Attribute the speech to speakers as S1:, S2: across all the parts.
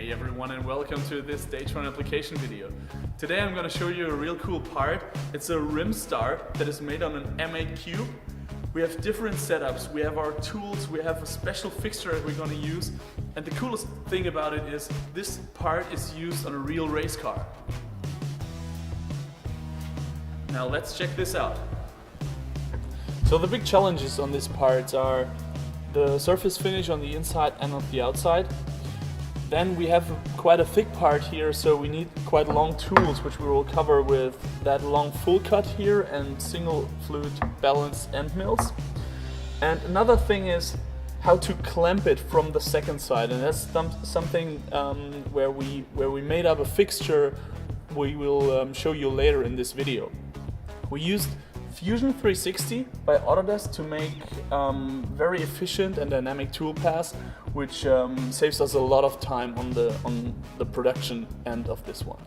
S1: Hey everyone, and welcome to this DATRON application video. Today I'm going to show you a real cool part. It's a rim star that is made on an M8Cube. We have different setups, we have our tools, we have a special fixture that we're going to use, and the coolest thing about it is this part is used on a real race car. Now let's check this out. So the big challenges on this part are the surface finish on the inside and on the outside. Then we have quite a thick part here, so we need quite long tools, which we will cover with that long full cut here and single fluid balanced end mills. And another thing is how to clamp it from the second side, and that's something where we made up a fixture we will show you later in this video. We used Fusion 360 by Autodesk to make very efficient and dynamic tool paths, which saves us a lot of time on the production end of this one.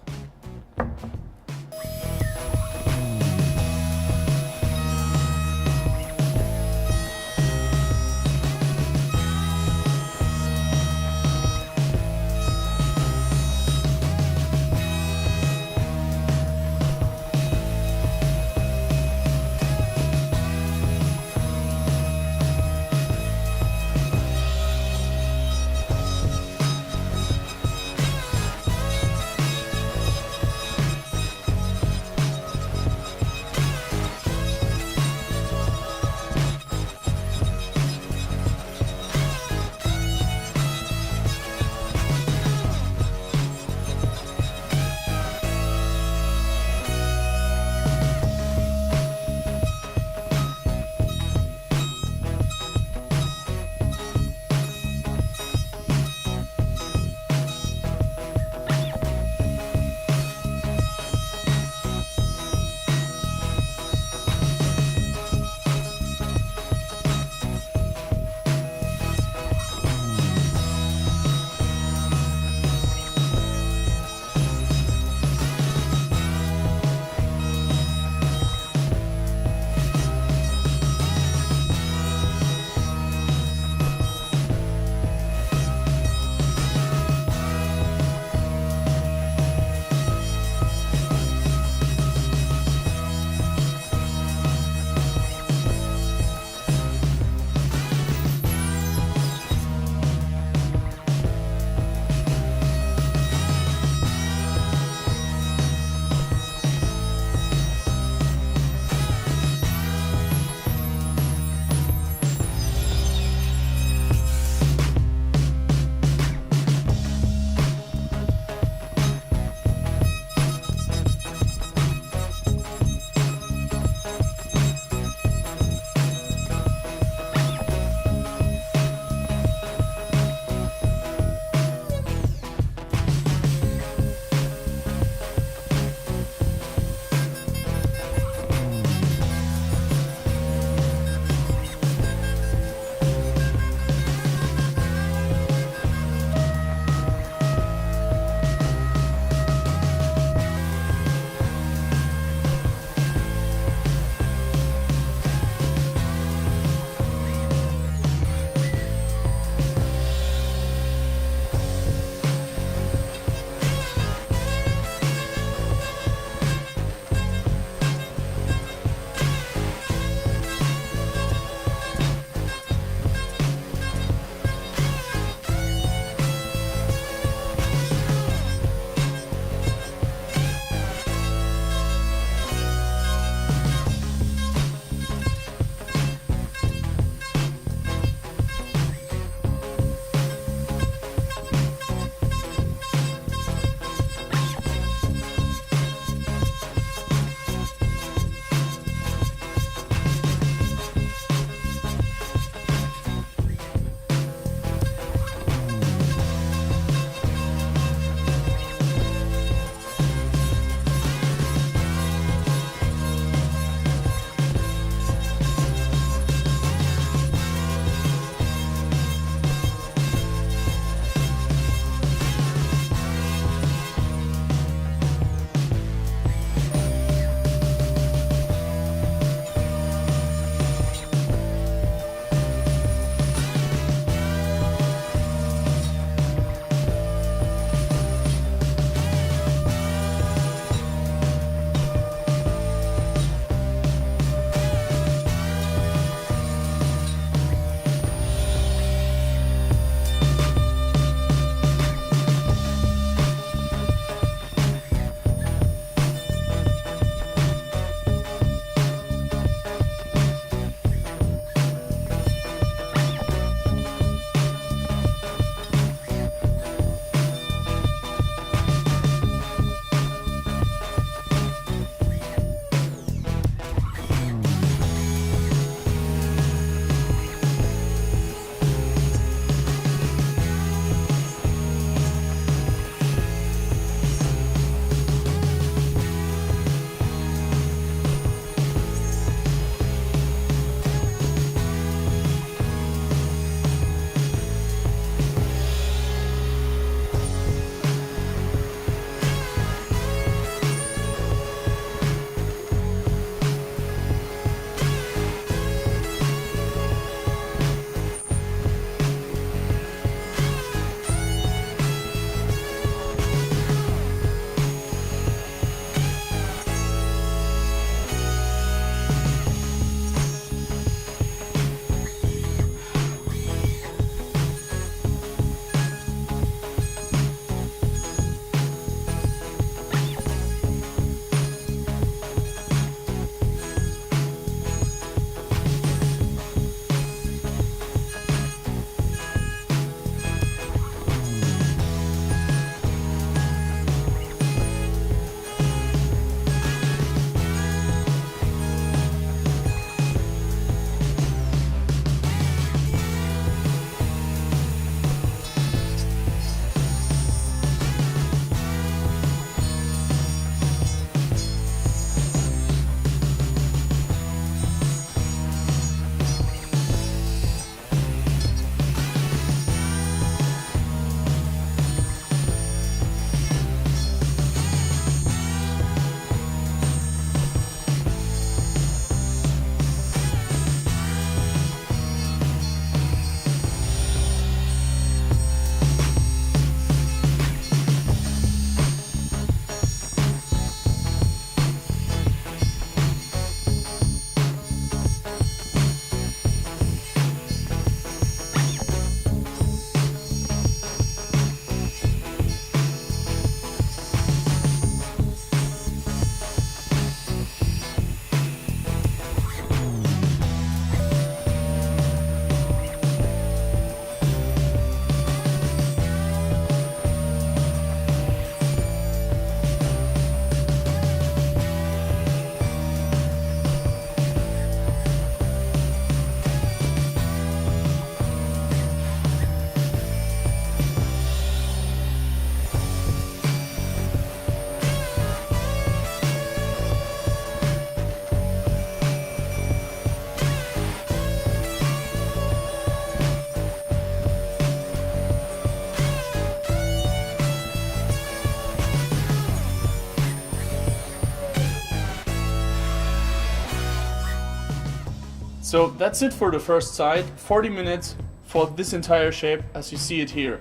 S1: So that's it for the first side, 40 minutes for this entire shape as you see it here.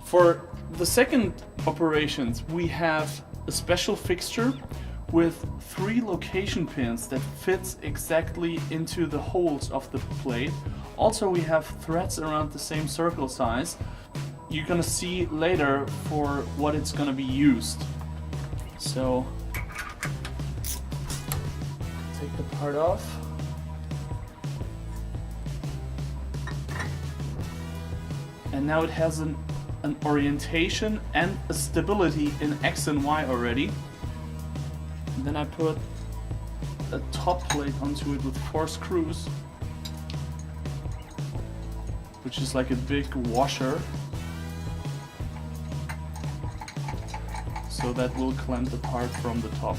S1: For the second operations, we have a special fixture with 3 location pins that fits exactly into the holes of the plate. Also we have threads around the same circle size. You're gonna see later for what it's gonna be used. So take the part off. And now it has an orientation and a stability in X and Y already. And then I put a top plate onto it with 4 screws, which is like a big washer. So that will clamp the part from the top.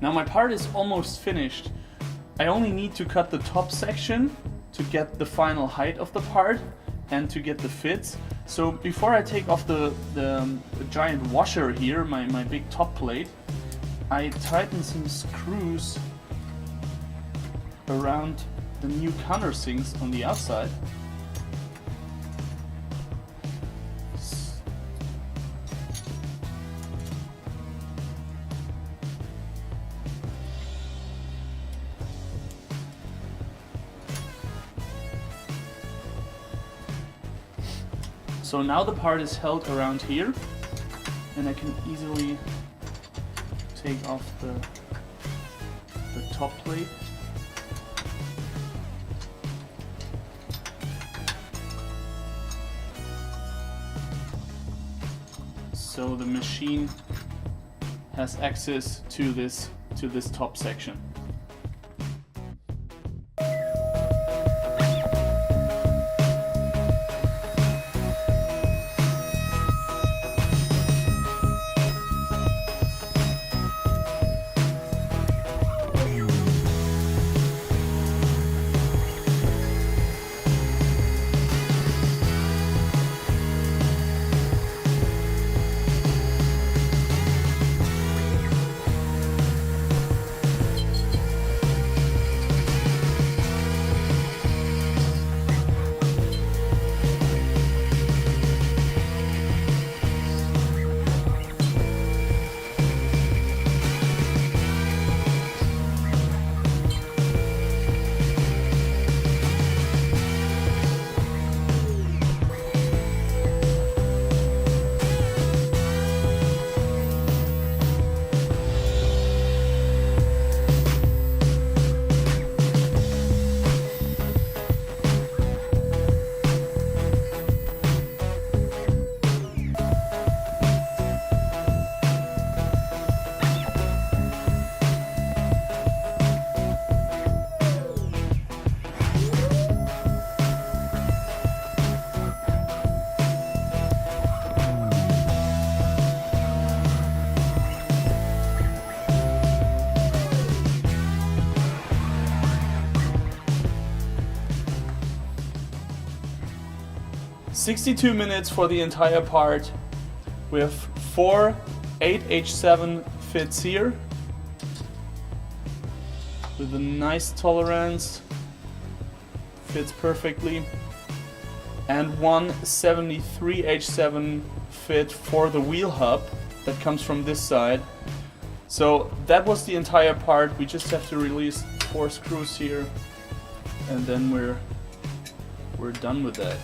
S1: Now my part is almost finished. I only need to cut the top section to get the final height of the part and to get the fits. So before I take off the giant washer here, my big top plate, I tighten some screws around the new countersinks on the outside. So now the part is held around here, and I can easily take off the top plate. So the machine has access to this top section. 62 minutes for the entire part. We have 4 8H7 fits here with a nice tolerance, fits perfectly, and one 73H7 fit for the wheel hub that comes from this side. So that was the entire part. We just have to release 4 screws here, and then we're done with that.